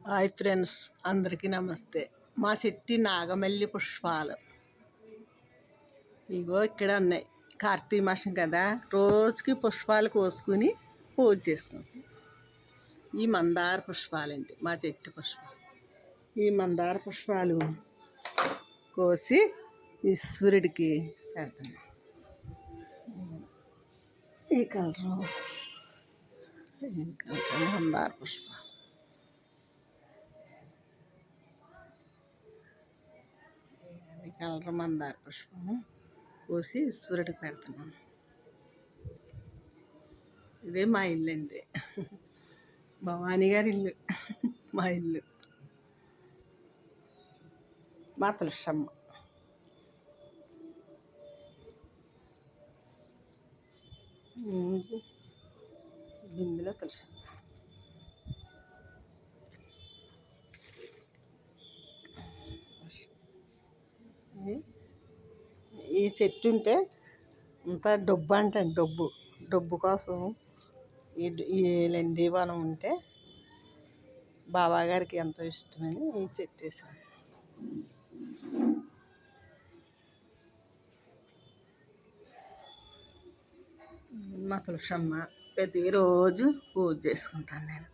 Hi friends, అందరికీ నమస్తే. మా చెట్టి నాగమల్లి పుష్పాలు ఇగో ఇక్కడ ఉన్నాయి. కార్తీక మాసం కదా, రోజుకి పుష్పాలు కోసుకుని పూజ చేసుకుంటాం. ఈ మందార పుష్పాలండి మా చెట్టు పుష్పాలు. ఈ మందార పుష్పాలు కోసి ఈశ్వరుడికి పెడతాం. ఈ కలరు మందార పుష్పాలు. కలర్ మందార పుష్పము కోసి ఈశ్వరుడికి పెడుతున్నాం. ఇదే మా ఇల్లు అండి, భవానీ గారి ఇల్లు. మా ఇల్లు మా తులసమ్మ. బిందులో తులసమ్మ. ఈ చెట్టు ఉంటే అంతా డబ్బు అంటండి. డబ్బు కోసం ఈ లెండి వనం ఉంటే బాబాగారికి ఎంతో ఇష్టమని ఈ చెట్టు వేసాను. మా తులసమ్మ ప్రతిరోజు పూజ చేసుకుంటాను. నేను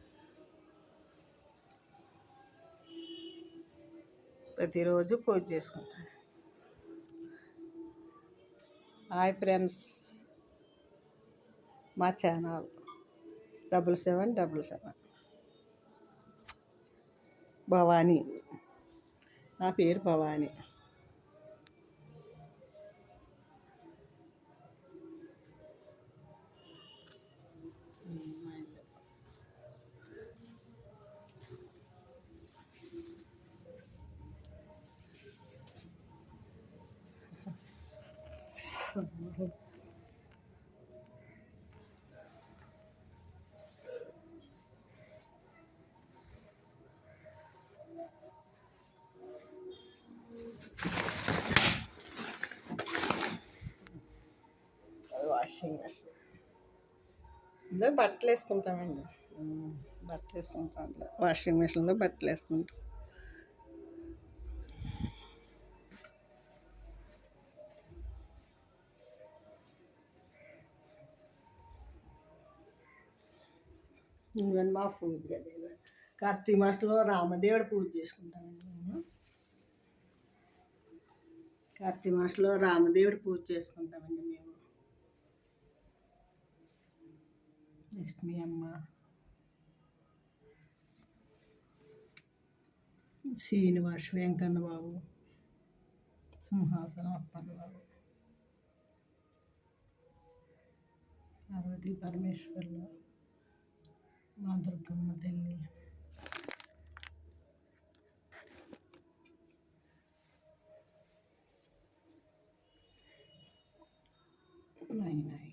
ప్రతిరోజు పూజ చేసుకుంటాను. హాయ్ ఫ్రెండ్స్, మా ఛానల్ 7777 భవానీ. నా పేరు భవానీ. వాషింగ్ మెషిన్ ఇందులో బట్టలు వేసుకుంటామండి. బట్టలు వేసుకుంటాం. అందులో వాషింగ్ మెషిన్లో బట్టలు వేసుకుంటాం. ఇవన్నీ మా పూజ కదా. కార్తీక మాసంలో రామదేవుడు పూజ చేసుకుంటామండి మేము. కార్తీక మాసంలో రామదేవుడు పూజ చేసుకుంటామండి మేము. లక్ష్మీ అమ్మ, శ్రీనివాస వెంకన్న బాబు, సింహాసనం అప్పన్న బాబు, పార్వతీ పరమేశ్వర్లు, మా దుర్గమ్మ తల్లి, నైనాయి.